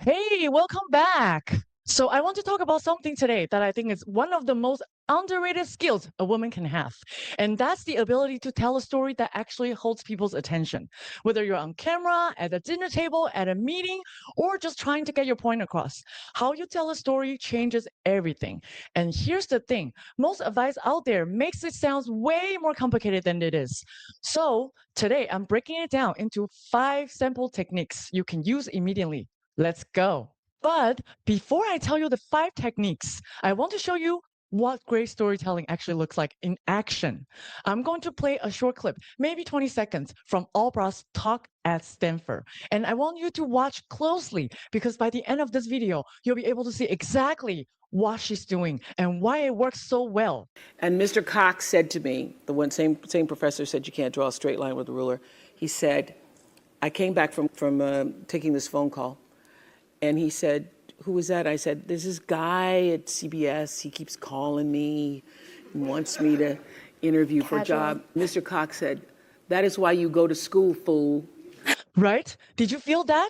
Hey, welcome back. So, I want to talk about something today that I think is one of the most underrated skills a woman can have. And that's the ability to tell a story that actually holds people's attention. Whether you're on camera, at a dinner table, at a meeting, or just trying to get your point across, how you tell a story changes everything. And here's the thing, most advice out there makes it sound way more complicated than it is. So, today I'm breaking it down into 5 simple techniques you can use immediately. Let's go. But before I tell you the 5 techniques, I want to show you what great storytelling actually looks like in action. I'm going to play a short clip, maybe 20 seconds, from Oprah's talk at Stanford. And I want you to watch closely because by the end of this video, you'll be able to see exactly what she's doing and why it works so well. And Mr. Cox said to me, the same professor said you can't draw a straight line with a ruler. He said, I came back from taking this phone call, and he said, who was that? I said, there's this guy at CBS. He keeps calling me and wants me to interview for a job. Mr. Cox said, that is why you go to school, fool. Right? Did you feel that?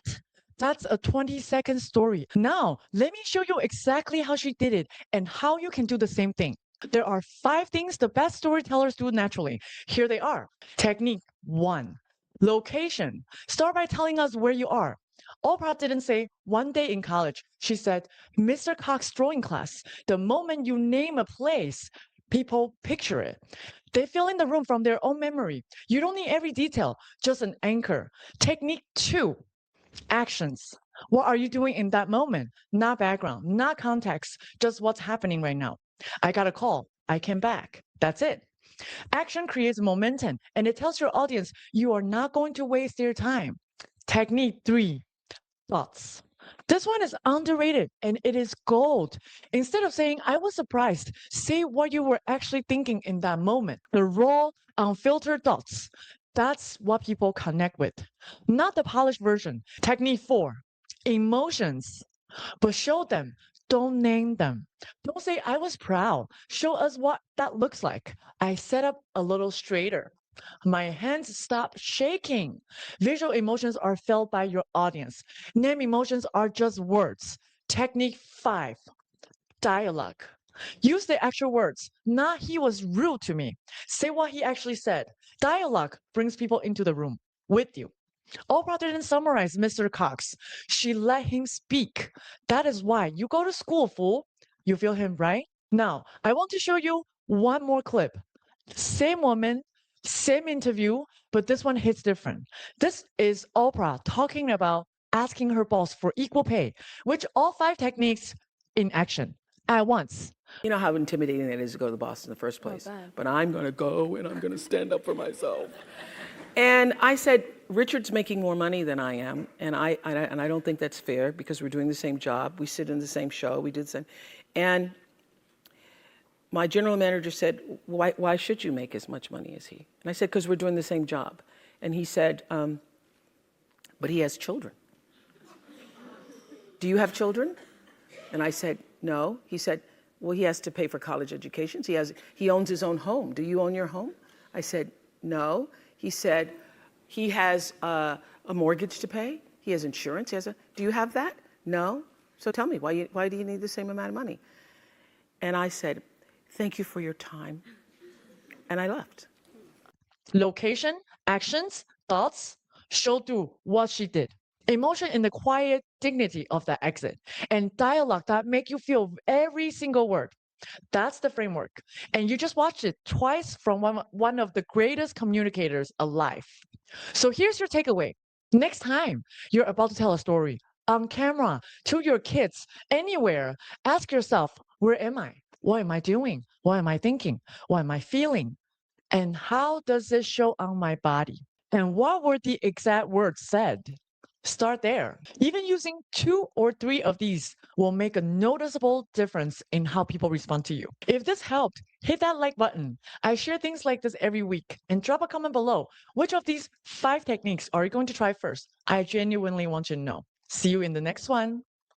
That's a 20-second story. Now, let me show you exactly how she did it and how you can do the same thing. There are 5 things the best storytellers do naturally. Here they are. Technique 1. Location. Start by telling us where you are. Oprah didn't say one day in college. She said, Mr. Cox drawing class. The moment you name a place, people picture it. They fill in the room from their own memory. You don't need every detail, just an anchor. Technique 2. Actions. What are you doing in that moment? Not background, not context, just what's happening right now. I got a call. I came back. That's it. Action creates momentum and it tells your audience you are not going to waste their time. Technique 3. Thoughts. This one is underrated and it is gold. Instead of saying, I was surprised, say what you were actually thinking in that moment. The raw, unfiltered thoughts. That's what people connect with, not the polished version. Technique 4. Emotions. But show them, don't name them. Don't say, I was proud. Show us what that looks like. I sat up a little straighter. My hands stopped shaking. Visual emotions are felt by your audience. Name emotions are just words. Technique 5. Dialogue. Use the actual words, not he was rude to me. Say what he actually said. Dialogue brings people into the room with you. Oprah didn't summarize Mr. Cox. She let him speak. That is why you go to school, fool. You feel him, right? Now, I want to show you one more clip. Same woman, same interview, but this one hits different. This is Oprah talking about asking her boss for equal pay, which all 5 techniques in action at once. You know how intimidating it is to go to the boss in the first place. But I'm going to go and I'm going to stand up for myself. And I said, Richard's making more money than I am, and I don't think that's fair because we're doing the same job. We sit in the same show. We did the same. And my general manager said, why should you make as much money as he? And I said, because we're doing the same job. And he said, but he has children. Do you have children? And I said, no. He said, well, he has to pay for college educations. He owns his own home. Do you own your home? I said, no. He said, he has a mortgage to pay. He has insurance. Do you have that? No. So tell me, why do you need the same amount of money? And I said, thank you for your time. And I left. Location, actions, thoughts, show through what she did. Emotion in the quiet dignity of that exit. And dialogue that make you feel every single word. That's the framework. And you just watched it twice from one of the greatest communicators alive. So here's your takeaway. Next time you're about to tell a story on camera, to your kids, anywhere, ask yourself, where am I? What am I doing? What am I thinking? What am I feeling? And how does this show on my body? And what were the exact words said? Start there. Even using 2 or 3 of these will make a noticeable difference in how people respond to you. If this helped, hit that like button. I share things like this every week. And drop a comment below. Which of these 5 techniques are you going to try first? I genuinely want you to know. See you in the next one.